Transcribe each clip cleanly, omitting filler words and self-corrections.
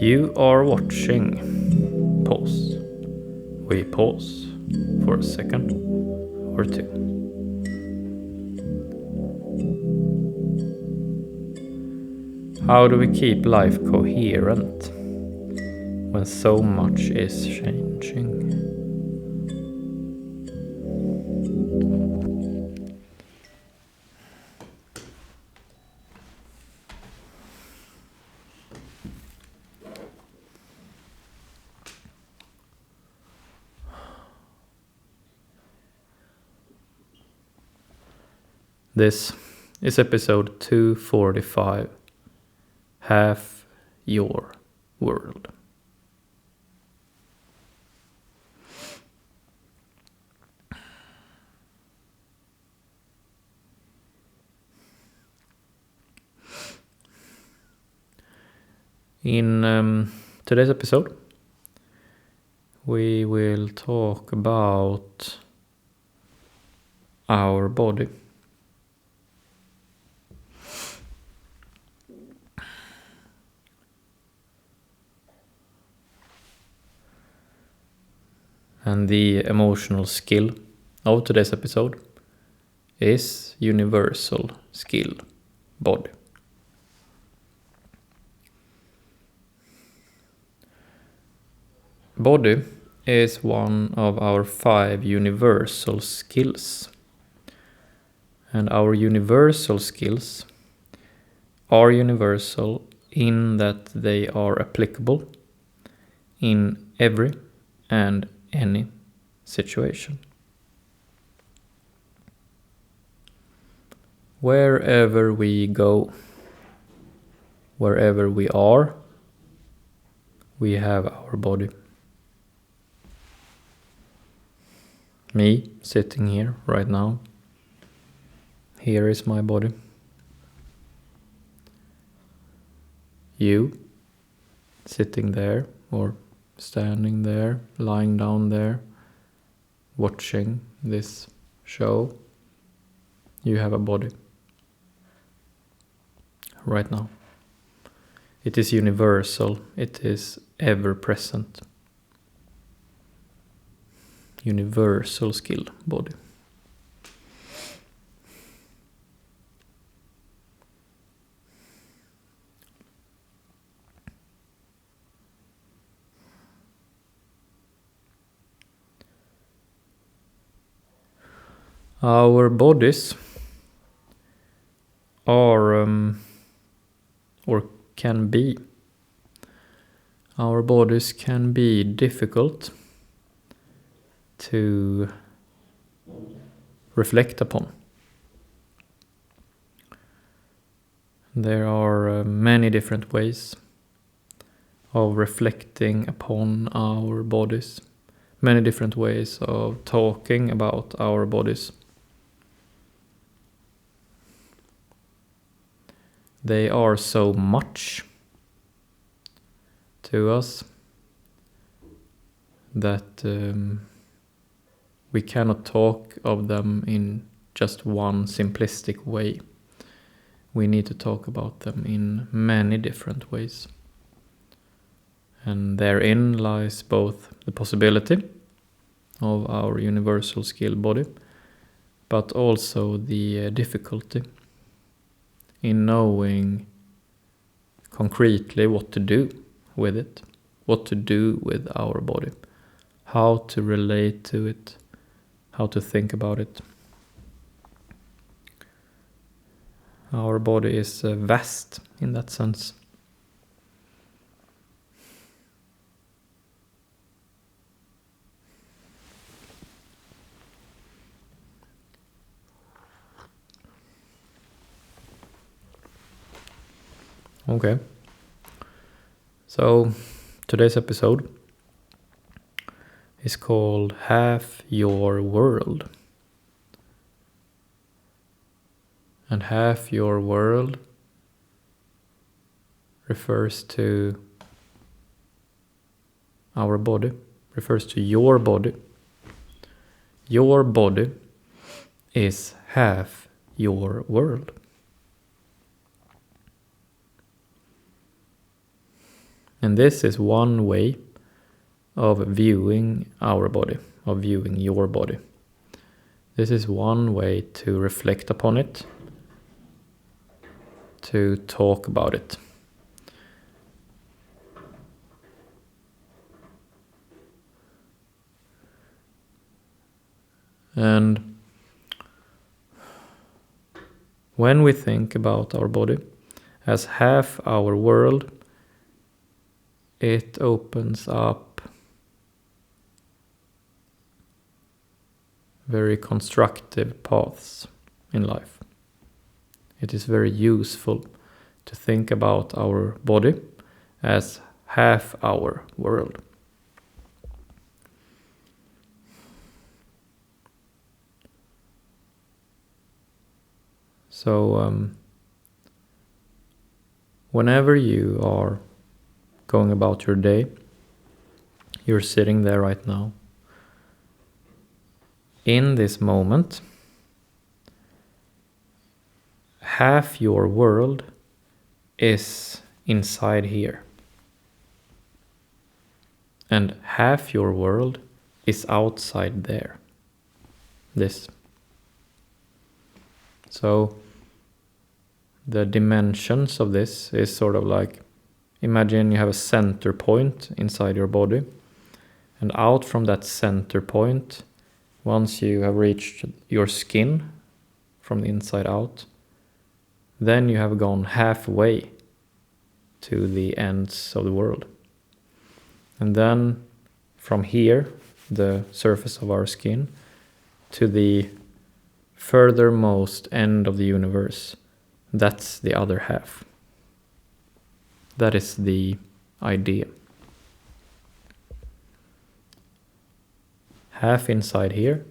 You are watching. Pause. We pause for a second or two. How do we keep life coherent when so much is changing? This is episode 245, Half Your World. In today's episode, we will talk about our body. And the emotional skill of today's episode is universal skill body. Body is one of our 5 universal skills. And our universal skills are universal in that they are applicable in every and any situation. Wherever we go, wherever we are, we have our body. Me sitting here right now, here is my body. You sitting there or standing there, lying down there, watching this show, you have a body right now. It is universal, it is ever present. Universal skill body. Our bodies are, or can be, our bodies can be difficult to reflect upon. There are many different ways of reflecting upon our bodies, many different ways of talking about our bodies. They are so much to us that we cannot talk of them in just one simplistic way. We need to talk about them in many different ways. And therein lies both the possibility of our universal skill body, but also the difficulty in knowing concretely what to do with it, what to do with our body, how to relate to it, how to think about it. Our body is vast in that sense. Okay, so today's episode is called Half Your World. And half your world refers to our body, refers to your body. Your body is half your world. And this is one way of viewing our body, of viewing your body. This is one way to reflect upon it, to talk about it. And when we think about our body as half our world, it opens up very constructive paths in life. It is very useful to think about our body as half our world. So whenever you are going about your day, you're sitting there right now. In this moment, half your world is inside here. And half your world is outside there. This. So the dimensions of this is sort of like, imagine you have a center point inside your body, and out from that center point, once you have reached your skin from the inside out, then you have gone halfway to the ends of the world. And then from here, the surface of our skin, to the furthermost end of the universe, that's the other half. That is the idea. Half inside here,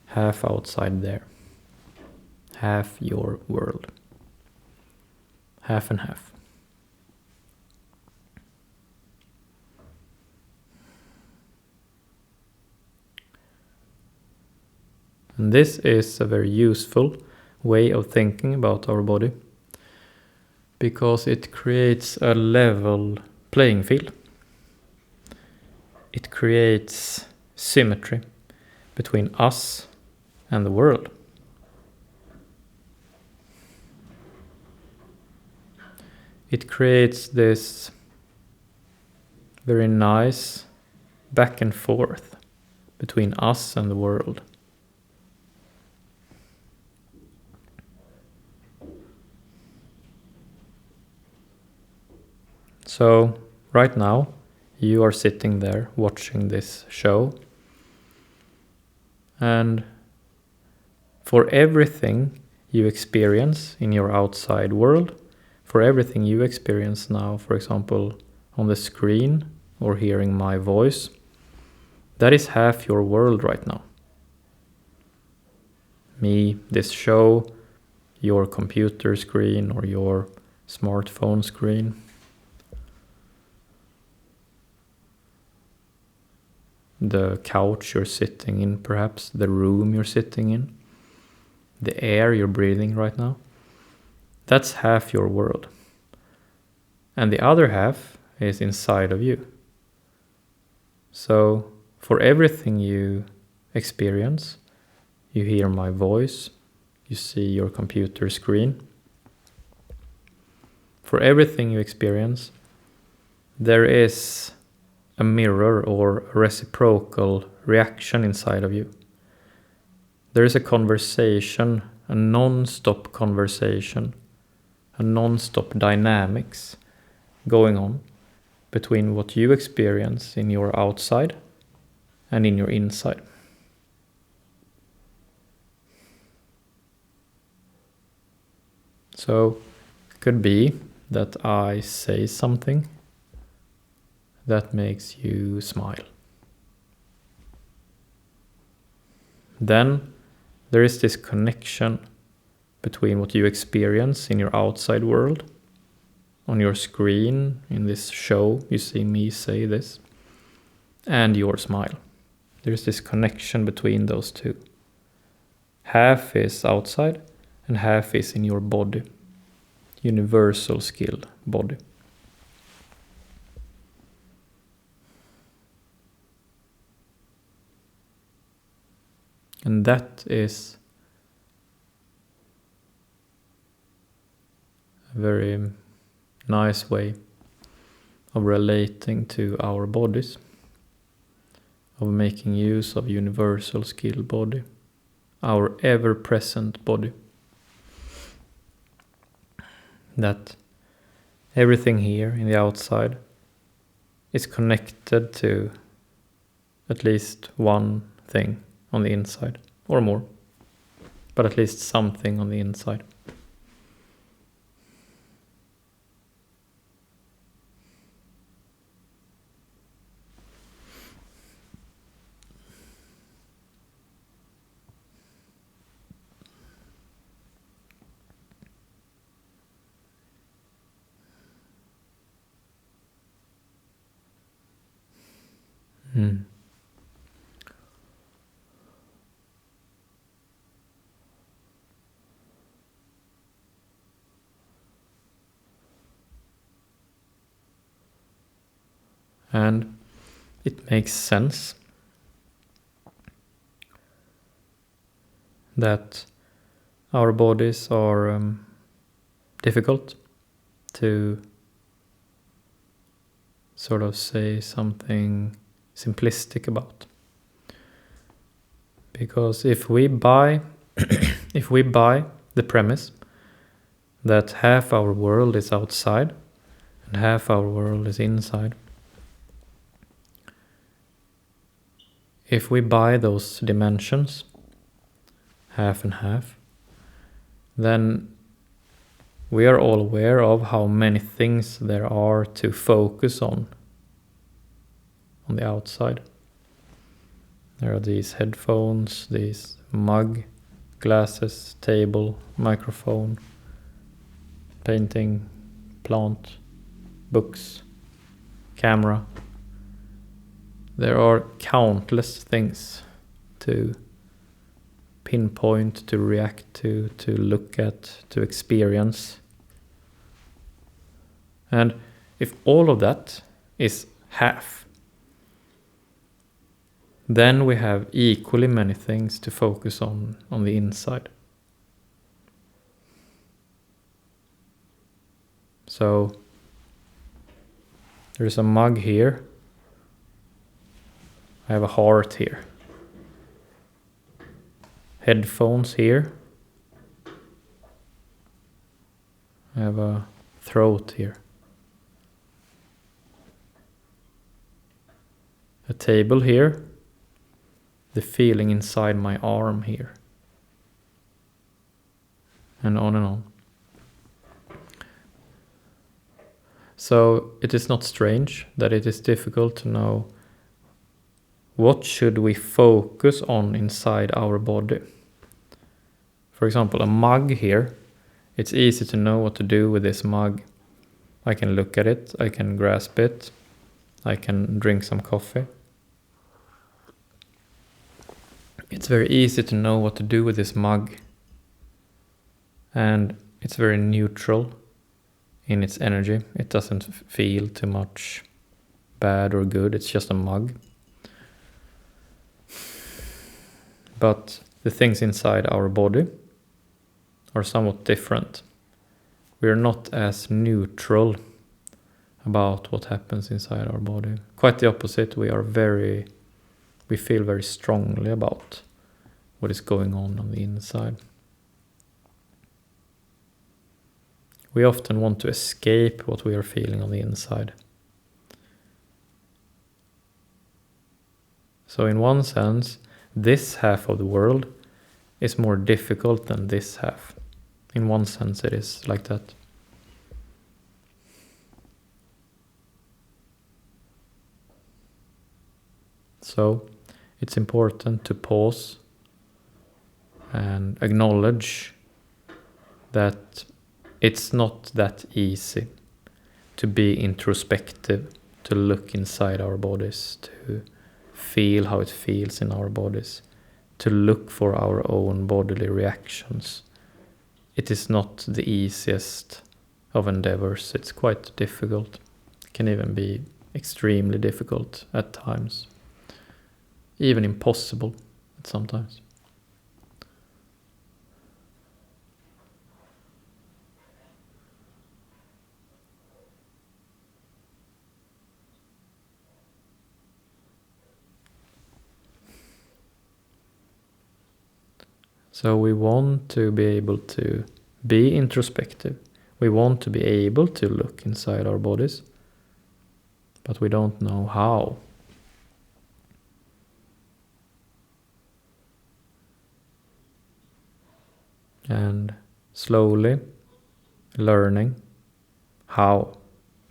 half outside there. Half your world. Half and half. And this is a very useful way of thinking about our body, because it creates a level playing field. It creates symmetry between us and the world. It creates this very nice back and forth between us and the world. So right now you are sitting there watching this show, and for everything you experience in your outside world, for everything you experience now, for example, on the screen or hearing my voice, that is half your world right now. Me, this show, your computer screen or your smartphone screen. The couch you're sitting in, perhaps, the room you're sitting in, the air you're breathing right now. That's half your world. And the other half is inside of you. So for everything you experience, you hear my voice, you see your computer screen. For everything you experience, there is a mirror or a reciprocal reaction inside of you. There is a conversation, a non-stop conversation, a non-stop dynamics going on between what you experience in your outside and in your inside. So it could be that I say something that makes you smile. Then there is this connection between what you experience in your outside world, on your screen, in this show, you see me say this, and your smile. There's this connection between those two. Half is outside and half is in your body. Universal skill body. And that is a very nice way of relating to our bodies, of making use of universal skill body, our ever-present body. That everything here in the outside is connected to at least one thing on the inside, or more, but at least something on the inside. And it makes sense that our bodies are difficult to sort of say something simplistic about. Because if we buy the premise that half our world is outside and half our world is inside, if we buy those dimensions, half and half, then we are all aware of how many things there are to focus on the outside. There are these headphones, these mug, glasses, table, microphone, painting, plant, books, camera. There are countless things to pinpoint, to react to look at, to experience. And if all of that is half, then we have equally many things to focus on the inside. So there's a mug here. I have a heart here. Headphones here. I have a throat here. A table here. The feeling inside my arm here. And on and on. So it is not strange that it is difficult to know what should we focus on inside our body. For example, a mug here. It's easy to know what to do with this mug. I can look at it, I can grasp it, I can drink some coffee. It's very easy to know what to do with this mug. And it's very neutral in its energy. It doesn't feel too much bad or good. It's just a mug. But the things inside our body are somewhat different. We are not as neutral about what happens inside our body. Quite the opposite. We feel very strongly about what is going on the inside. We often want to escape what we are feeling on the inside. So in one sense, this half of the world is more difficult than this half. In one sense it is like that. So it's important to pause and acknowledge that it's not that easy to be introspective, to look inside our bodies, to feel how it feels in our bodies, to look for our own bodily reactions. It is not the easiest of endeavors. It's quite difficult. It can even be extremely difficult at times. Even impossible at sometimes. So we want to be able to be introspective. We want to be able to look inside our bodies, but we don't know how. And slowly learning how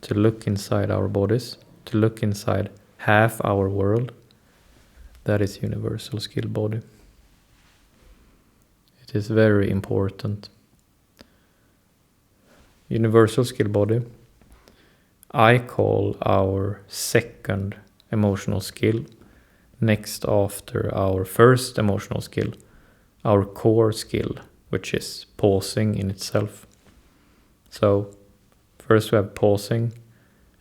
to look inside our bodies, to look inside half our world, that is universal skill body. It is very important. Universal skill body, I call our second emotional skill, next after our first emotional skill, our core skill, which is pausing in itself. So first we have pausing,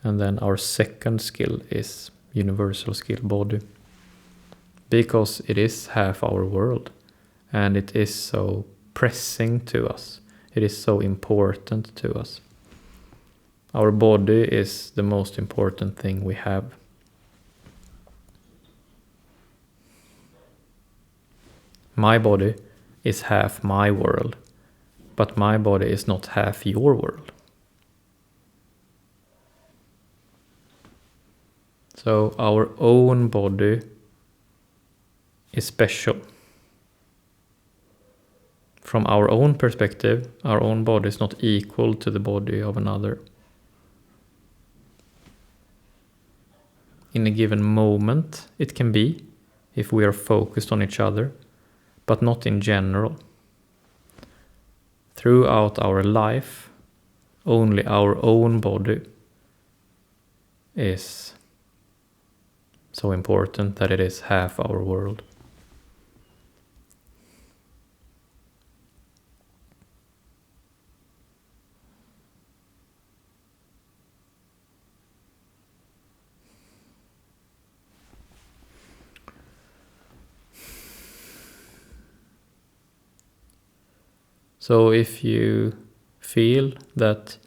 and then our second skill is universal skill body. Because it is half our world, and it is so pressing to us. It is so important to us. Our body is the most important thing we have. My body is half my world, but my body is not half your world. So our own body is special. From our own perspective, our own body is not equal to the body of another. In a given moment, it can be, if we are focused on each other, but not in general. Throughout our life, only our own body is so important that it is half our world. So if you feel that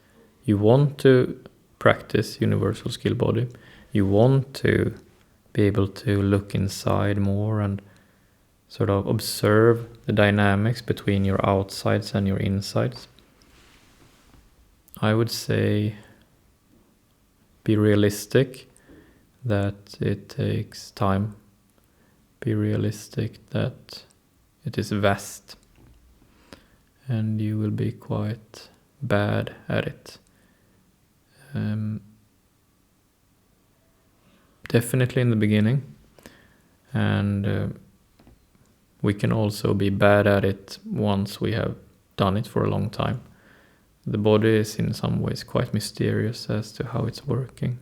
you want to practice universal skill body, you want to be able to look inside more and sort of observe the dynamics between your outsides and your insides, I would say be realistic that it takes time. Be realistic that it is vast. And you will be quite bad at it. Definitely in the beginning. And we can also be bad at it once we have done it for a long time. The body is in some ways quite mysterious as to how it's working.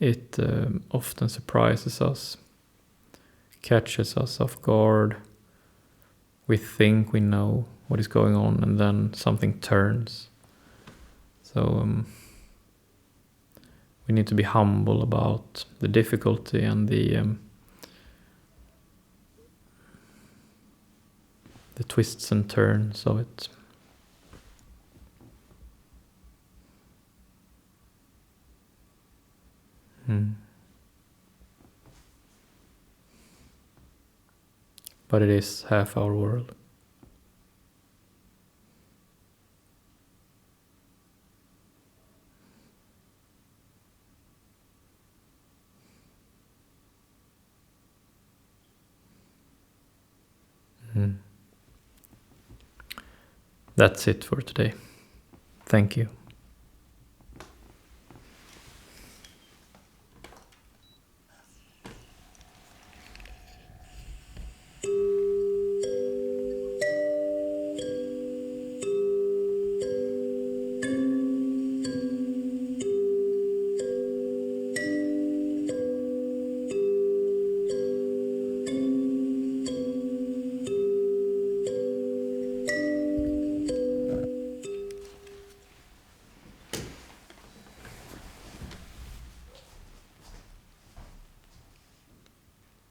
It often surprises us, catches us off guard. We think we know what is going on, and then something turns. So we need to be humble about the difficulty and the twists and turns of it. But it is half our world. That's it for today. Thank you.